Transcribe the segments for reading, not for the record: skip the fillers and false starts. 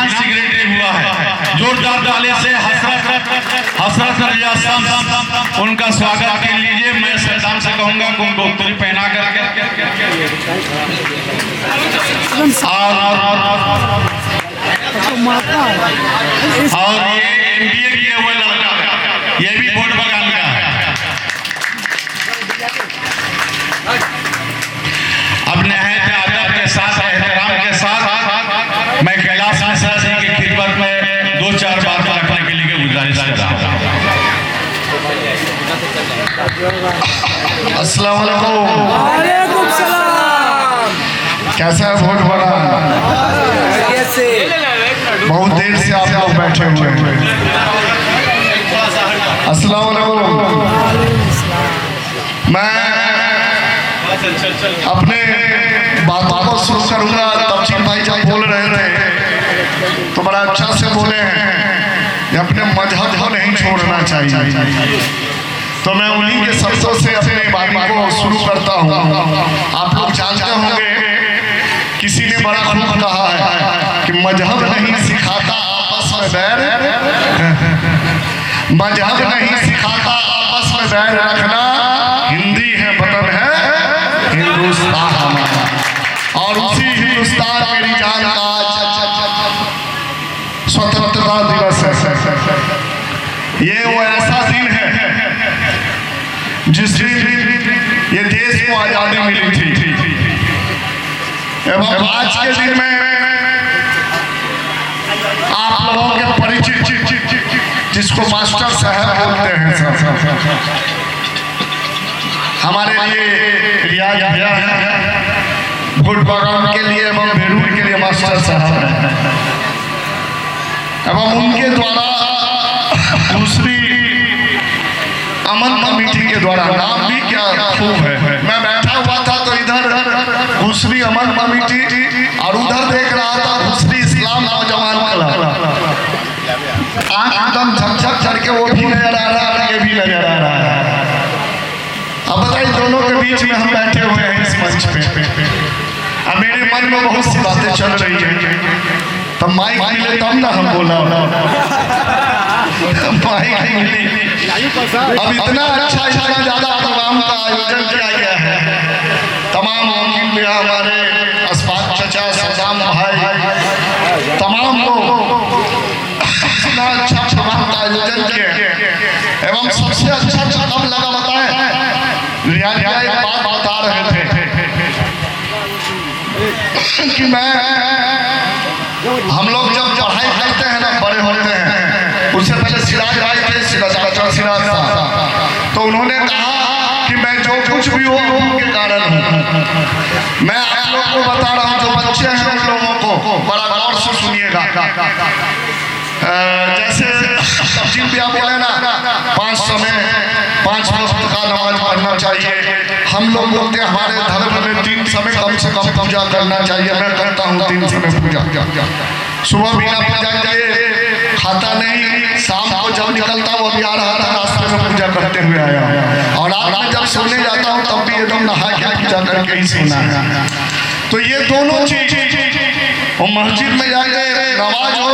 Finance secretary हुआ है। जोरदार ताली से हसरत रजा साहब उनका स्वागत कर लीजिए। मैं सैदाम से कहूँगा कि उनको उत्तरी पहना करके और ये MBA किए हुए लड़का, ये भी भोट बगान का है। अब नहायत अदब के साथ, एहतराम के साथ मैं कैलाश मिश्रा जी की खिदमत में 2-4 बात रखने के लिए गुजारिश कर रहा हूँ। अस्सलाम वालेकुम। कैसा है भोट बगान? बहुत देर से आप लोग बैठे हुए हैं। अस्सलाम वालेकुम। मैं अपने बातों को शुरू करूंगा। तफसील भाई जब बोल रहे थे तो बड़ा अच्छा से बोले हैं कि अपने मजहब को नहीं छोड़ना चाहिए। तो मैं उन्हीं के शब्दों से अपनी बात को शुरू करता हूँ। आप लोग जानते होंगे किसी ने बड़ा खूब कहा है कि मजहब नहीं सिखाता आपस में बैर, मजहब नहीं सिखाता आपस में बैर रखना, हिंदी है वतन है हिंदुस्तान हमारा। और उसी हिंदुस्तान मेरी जान का स्वतंत्रता दिवस है। ये वो ऐसा दिन है जिस दिन ये देश को आजादी मिली थी। एवं आज के दिन में आप लोगों के परिचित जिसको मास्टर साहब बोलते हैं, हमारे लिए रियाज भैया है, भोट बगान के लिए एवं बेरूर के लिए मास्टर साहब हैं। एवं उनके द्वारा दूसरी अमन कमेटी के द्वारा, नाम भी क्या खूब है। मैं बैठा हुआ था तो इधर दूसरी अमन कमेटी और उधर देख रहा था दूसरी इस्लाम नौजवान क्लब। आँख एकदम झकझक करके वो भी नजर आ रहा है, ये भी नजर आ रहा है। अब बताइए दोनों के बीच में हम बैठे हुए हैं इस मंच पे। अब मेरे मन में बहुत सी बातें चल रही है। तब माइक मिले तब ना हम बोला। माइक मिली। अब इतना अच्छा इतना ज्यादा प्रोग्राम का आयोजन किया गया है। तमाम वकील भैया, हमारे अस्फाक चाचा, सदाम भाई, तमाम लोग इतना अच्छा प्रोग्राम का आयोजन किए। एवं सबसे अच्छा कब लगा बताएं, रियाज एक बात बता रहे थे कि मैं हम लोग जब पढ़ाई करते हैं ना, बड़े होते हैं, उससे पहले सिराज भाई थे, सिराज साहब, तो उन्होंने कहा कि मैं जो कुछ भी हो उनके कारण हूँ। मैं आप लोग को बता रहा हूँ, जो बच्चे हैं उन लोगों को बड़ा गौर से सुनिएगा। जैसे तफसील भी आप बोले ना, 5 समय 5 वक्त का नमाज पढ़ना चाहिए। हम लोग बोलते हैं हमारे धर्म में 3 समय कम से कम पूजा करना चाहिए। मैं करता हूँ 3 समय पूजा। सुबह बिना पूजा किए खाता नहीं, शाम को जब निकलता वो भी आ रहा था, रास्ते में पूजा करते हुए आया। और आज जब सोने जाता हूँ तब भी एकदम नहा के पूजा करके ही सोना है। तो ये दोनों चीज, वो मस्जिद में जाके नमाज हो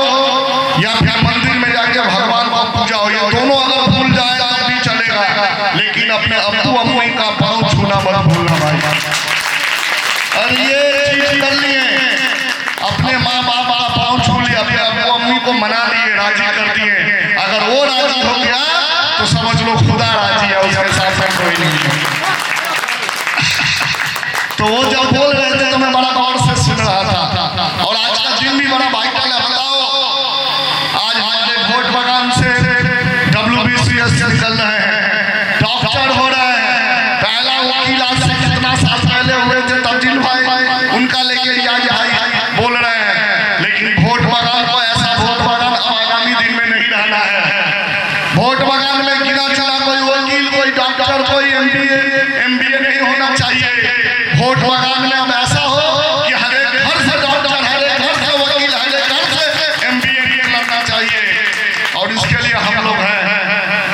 या फिर मंदिर में जाके भगवान का पूजा हो, ये दोनों अगर भूल जाए तब भी चलेगा, लेकिन अपने अब्बू अम्मी का पाँव छूना मत भूलना भाई। और ये चीज कर लिए, अपने माँ बाप का पाँव छू लिया, अपने अब्बू अम्मी को मना लिए, राजी कर दिए। अगर वो राजी हो गया तो समझ लो खुदा राजी है, उसके साथ में कोई नहीं। तो वो जब बोल रहे थे तो मैं बड़ा गौर से सुन रहा था। और आज का दिन भी बड़ा वाइटल है। बताओ, आज हमारे भोट बगान से WBCS निकल रहे हैं, डॉक्टर हो रहे हैं। पहला वकील आज से कितना साल पहले हुए थे, तब्दील भाई, उनका लेके रियाज भाई बोल रहे हैं। लेकिन भोट बगान को ऐसा भोट बगान आगामी दिन में नहीं रहना है। भोट बगान में गिना चला कोई वकील, कोई डॉक्टर, कोई MBA नहीं होना चाहिए। भोट बगान में अब ऐसा हो कि हर एक घर से डॉक्टर, हर एक घर से वकील, हर एक घर से MBA लगना चाहिए। और इसके लिए हम लोग हैं,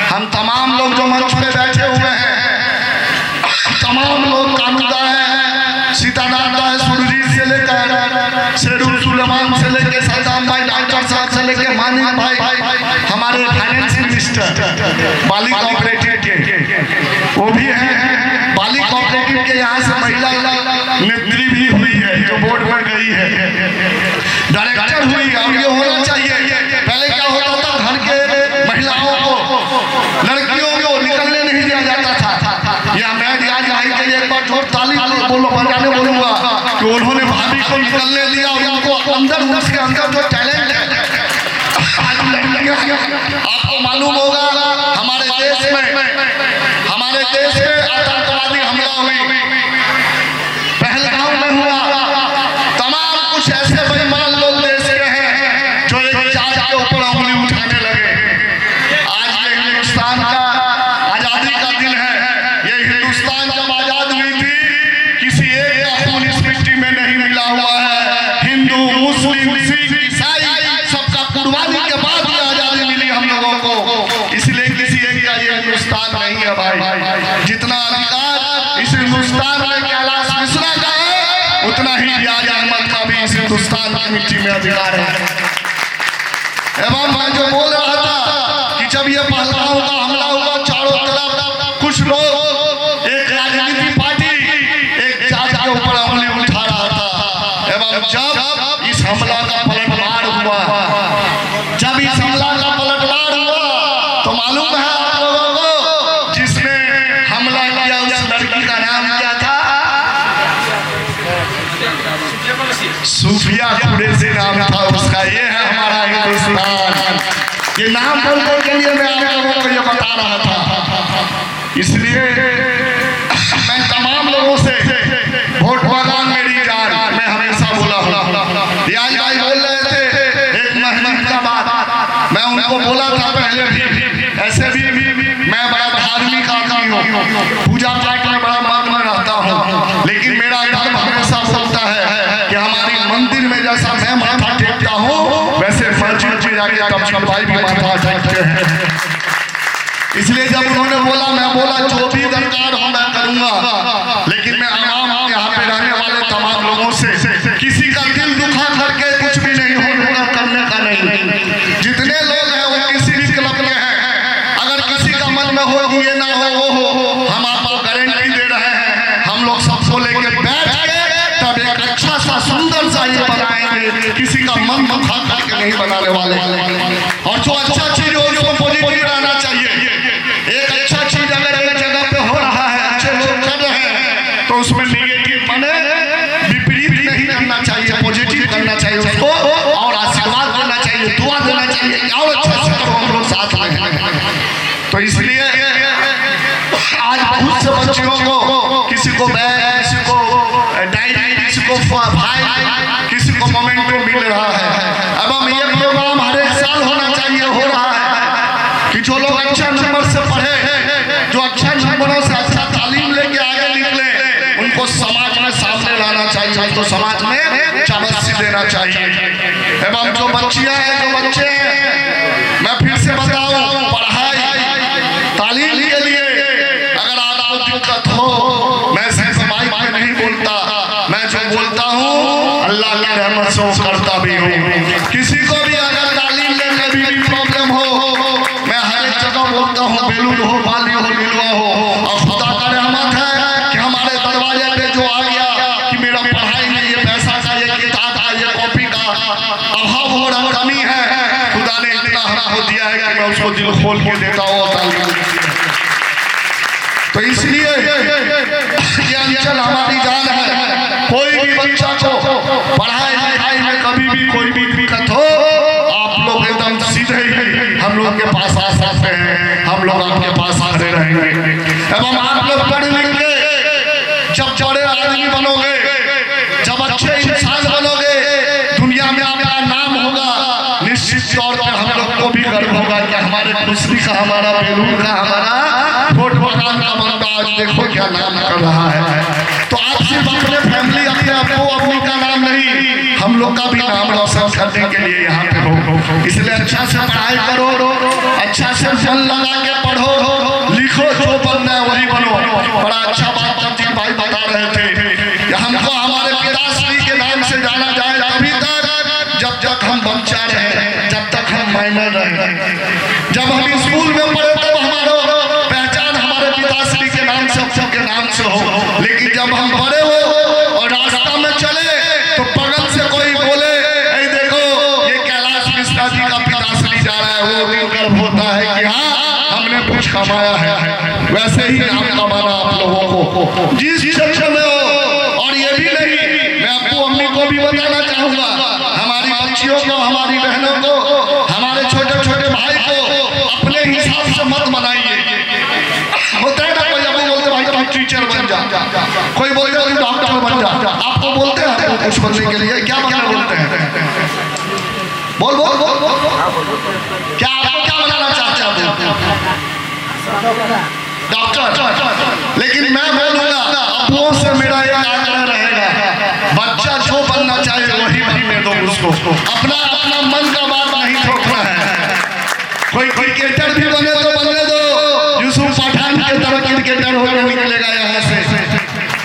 हम तमाम लोग जो मंच पे बैठे हुए हैं, तमाम लोग कानूनदा है, सीतानाथ है, सुरजीत से लेकर शेरू सुलेमान से लेके सद्दाम भाई, डॉक्टर साहब से लेके मानिक भाई, हमारे फाइनेंस मिनिस्टर बाली कोऑपरेटिव के वो भी हैं। बाली कोऑपरेटिव के यहाँ से महिला नेत्री भी हुई है जो बोर्ड में गई है, डायरेक्टर हुई है। और ये होना चाहिए। पहले क्या होता था, घर के महिलाओं को, लड़कियों को निकलने नहीं दिया जाता था। या मैं आज भाई के लिए एक बार जोर ताली बोलो बजाने बोलूंगा कि उन्होंने भाभी को निकलने दिया और उनको अंदर, उसके अंदर जो टैलेंट है। आपको मालूम होगा हमारे देश में आतंकवादी हमला हुई, पहलगाम में हुआ, तमाम कुछ ऐसे बेईमान लोग देश के हैं जो एक जात के ऊपर उंगली उठाने लगे। आज ये हिंदुस्तान का आजादी का दिन है। ये हिंदुस्तान जब आजाद हुई थी, किसी एक का खून इस मिट्टी में नहीं मिला हुआ है। हिंदू, मुस्लिम, सिख, ईसाई सबका कुर्बानी के बाद ये आजादी मिली हम लोगों को। इसलिए किसी एक का ये हिंदुस्तान नहीं है भाई। जितना अधिकार इस हिंदुस्तान में कैलाश मिश्रा का है, उतना ही रियाज अहमद का भी इस हिंदुस्तान की मिट्टी में अधिकार है। एवं मैं जो बोल रहा था कि जब ये पहलगाम का हमला हुआ, चारों तरफ कुछ लोग, एक राजनीतिक पार्टी एक जात के ऊपर उंगली उठा रहा था। एवं जब इस हमला का पलटवार हुआ, तो मालूम है आप लोगों को जिसने हमला किया उस लड़की का नाम क्या था? सूफिया कुरैशी नाम था उसका। ये है हमारा हिंदुस्तान। ये नाम बोलने के लिए मैं आप लोगों को ये बता रहा था। इसलिए मैं तमाम लोगों से वोट भगवान मेरी जान, मैं हमेशा बोला हूँ। रियाज भाई बोल रहे थे एक महीने का बाद, मैं उनको बोला था पहले भी, ऐसे भी मैं बड़ा धार्मिक आदमी हूँ, पूजा पाठ में बड़ा मग्न रहता हूँ, लेकिन मेरा धर्म हमेशा बोलता है कि हमारी मंदिर में जैसा मैं माथा टेकता हूँ, वैसे मस्जिद में जाके कभी भाई भी माथा टेकते हैं। इसलिए जब उन्होंने बोला, मैं बोला जो भी दरकार हो मैं करूँगा, लेकिन मैं आम यहाँ पे रहने वाले तमाम लोगों से किसी का दिल दुखा करके कुछ भी नहीं होगा, करने का नहीं। जितने लोग हैं वो किसी भी क्लब में हैं, अगर किसी का मन में हो ये ना हो, हम आपको गारंटी दे रहे हैं, हम लोग सबको लेके बैठ के तब एक अच्छा सा सुंदर सा ये बनाएंगे। किसी का मन दुखा करके नहीं बनाने वाले। और जो अच्छा चीज हो उसको पॉजिटिव रहना चाहिए। एक अच्छा चीज अगर एक जगह पे हो रहा है, अच्छे लोग कर रहे हैं, तो उसमें नेगेटिव माने विपरीत नहीं करना चाहिए, पॉजिटिव करना चाहिए उसको, और आशीर्वाद देना चाहिए, दुआ देना चाहिए, और अच्छा से करो, हम लोग साथ में। तो इसलिए आज बहुत से बच्चियों को, किसी को बैग, किसी को डायरी, किसी को फाइल, किसी को मोमेंटो मिल रहा है। अब हम ये प्रोग्राम हर एक साल होना चाहिए, हो रहा है कि जो लोग अच्छा नंबर से पढ़े, जो अच्छा नंबरों से अच्छा तालीम लेके आगे निकले, उनको समाज में सामने लाना चाहिए, उनको समाज में शाबाशी देना चाहिए। एवं जो बच्चियां हैं, जो बच्चे हैं, मैं फिर से बताऊं, पढ़ाई तालीम के लिए अगर आपको दिक्कत हो, मैं सिर्फ माइक में नहीं बोलता, मैं जो बोलता हूँ अल्लाह की रहमत से करता भी हूँ। किसी को भी अगर तालीम लेने भी प्रॉब्लम हो, मैं हर एक जगह बोलता हूँ, बेलूर हो, बाली हो, नीलवा हो, और खुदा का रहमत है कि हमारे दरवाजे पे जो आ गया कि मेरा पढ़ाई में ये पैसा का, ये किताब का, ये कॉपी का अभाव हो रहा, कमी है, खुदा ने इतना हमको दिया है कि मैं उसको दिल खोल के देता हूँ। तो इसलिए ये अंचल हमारी जान है। कोई भी बच्चा को पढ़ाई लिखाई में कभी भी कोई भी दिक्कत हो, आप लोग एकदम सीधे ही हम लोग के पास आ सकते हैं, हम लोग आपके पास खड़े रहेंगे। एवं आप लोग पढ़ लिख के जब बड़े आदमी बनोगे, जब अच्छे इंसान बनोगे, दुनिया में आपका नाम होगा, निश्चित तौर पर हम लोग को भी गर्व होगा कि हमारे खुशी का, हमारा बेलूर का, हमारा वोट भगवान का बंदा आज देखो क्या नाम कर रहा है। तो आप सिर्फ अपने फैमिली, अपने आपको, अपनी का नाम नहीं, हम लोग का भी नाम रोशन करने के लिए यहाँ पे हो। इसलिए अच्छा से पढ़ाई करो, अच्छा से मन लगा के पढ़ो, लिखो, जो बनना है वही बनो। बड़ा अच्छा बात प्रतीक भाई बता रहे थे, हमको हमारे पिताश्री के नाम से जाना जाए, अभी तक हम बच्चा रहे, जब तक हम माइनर रहे। जब हम स्कूल में पढ़े तब हमारा पहचान हमारे पिताश्री के नाम से, सबके नाम से हो। लेकिन जब हम बड़े हो और रास्ता में चले तो बगल से कोई बोले, ऐ देखो ये कैलाश मिश्रा जी का पिताश्री जा रहा है, वो भी गर्व होता है कि हाँ हमने कुछ कमाया है। वैसे ही नाम कमाना आप लोगों को जिस क्षेत्र में हो। और ये भी नहीं, मैं आपको अम्मी को भी बताना चाहूंगा, हमारी बच्चियों को, हमारी बहनों को, हमारे छोटे छोटे भाई को अपने हिसाब से मत बनाइए। होता है ना, कोई आपको बोलते भाई तुम टीचर बन जा, कोई बोलते हो डॉक्टर बन जा, आपको बोलते हैं कुछ बनने के लिए, क्या बनना बोलते हैं? बोल बोल बोल क्या आपको क्या बनाना चाहते हैं? डॉक्टर। लेकिन मैं बोलूंगा अबुओं से मेरा एक आग्रह रहेगा, बच्चा जो बनना चाहे वही बनने दो उसको, अपना अपना मन का बात नहीं ठोकना है। कोई क्रिकेटर भी बने तो बनने दो, यूसुफ पठान की तरह क्रिकेटर होकर निकलेगा यहाँ से।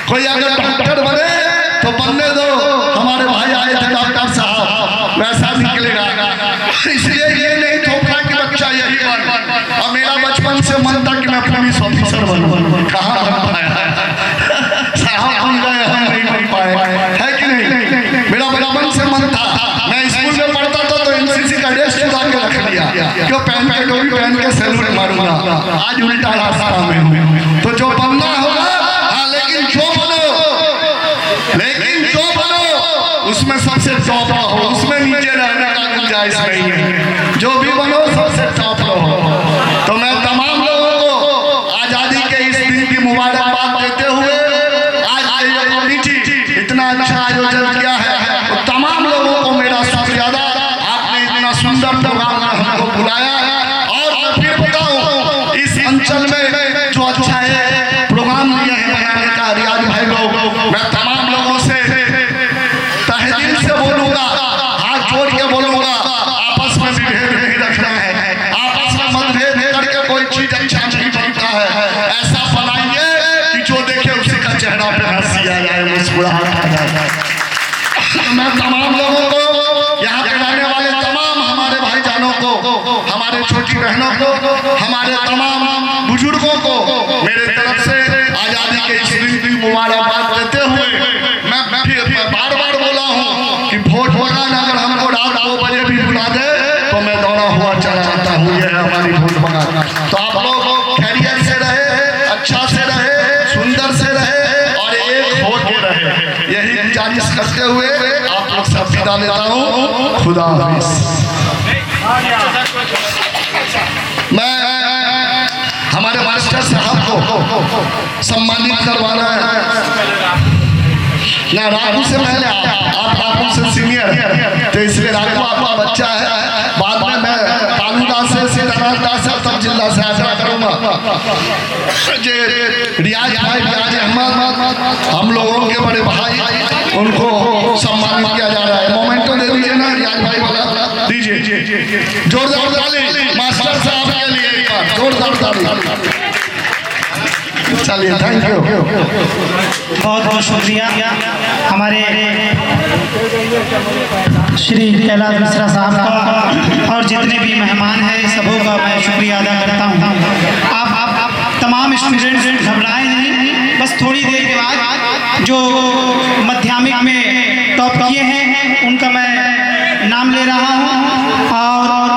कोई अगर डॉक्टर बने तो बनने दो, हमारे भाई आए थे डॉक्टर साहब, वैसा निकलेगा। इसलिए ये नहीं ठोकना कि बच्चा यही बन। और मेरा बचपन से मन था कि मैं पुलिस ऑफिसर बनूं, कहाँ बन पाया साहब, हम गए हम नहीं बन पाए, है कि नहीं? मेरा बचपन से मन था, मैं स्कूल में पढ़ता था तो एनसीसी का ड्रेस चुरा के रख लिया, क्यों पहन के टोपी पहन के सैल्यूट मारूंगा। आज उल्टा रास्ता में हूँ, तो जो बनना होगा हाँ, लेकिन जो बनो उसमें सबसे टॉप हो, उसमें नीचे रहने का गुंजाइश नहीं है। जो भी बनो सबसे टॉप हो। तो मैं तमाम लोगों को आजादी के इस दिन की मुबारकबाद देते हुए, आज ये कमेटी इतना अच्छा आयोजन किया है, तो तमाम लोगों को मेरा शुक्रिया। आपने इतना सुंदर प्रोग्राम हमको बुलाया है। और मैं फिर बताऊं, इस अंचल में जो अच्छा है प्रोग्राम दिया है बनाने का रियाज भाई लोग, मैं तमाम लोगों से तहजीब से बोलूंगा, हाथ जोड़ के बोलूंगा, आपस में विभेद नहीं रखना है। आपस में मतभेद करके कोई चीज अच्छा नहीं बनता है। ऐसा बनाइए कि जो देखे उसी का चेहरा पे हंसी आ जाए, मुस्कुराहट आ जाए। मैं तमाम लोगों को, यहाँ पे रहने वाले तमाम हमारे भाईजानों को, हमारे छोटी बहनों को, हमारे तमाम बुजुर्गों को मेरे तरफ से आजादी के इस दिन की मुबारकबाद देते हुए, मैं फिर बार बार बोला हूँ कि वोट बगान अगर हमको रात 2 बजे भी बुला दे तो मैं दौड़ा हुआ चला जाता हूँ। ये है हमारी वोट बगान। तो आप लोग खैरियत से रहे, अच्छा से रहे, सुंदर से रहे और एक हो के रहे, यही गुजारिश करते हुए आप लोग सब विदा लेता हूँ। खुदा हाफिज। मैं हमारे मास्टर साहब को सम्मानित करवाना है ना, राघु से पहले आप राघु से सीनियर, तो इसलिए राघु आपका बच्चा है। बाद में मैं कालूदास से, सीतारामदास से, सब जिला से आग्रह करूँगा जे रियाज भाई, रियाज अहमद, हम लोगों के बड़े भाई, उनको सम्मानित किया जा रहा है। मोमेंटो दे दीजिए ना रियाज भाई वाला, दीजिए जोरदार ताली मास्टर साहब के लिए, एक बार जोरदार ताली। चलिए, थैंक यू, बहुत बहुत शुक्रिया। हमारे श्री कैलाश मिश्रा साहब का और जितने भी मेहमान हैं सबों का मैं शुक्रिया अदा करता हूँ। आप तमाम स्टूडेंट्स घबराए नहीं, बस थोड़ी देर के बाद जो माध्यमिक में टॉप किए हैं उनका मैं नाम ले रहा हूँ। और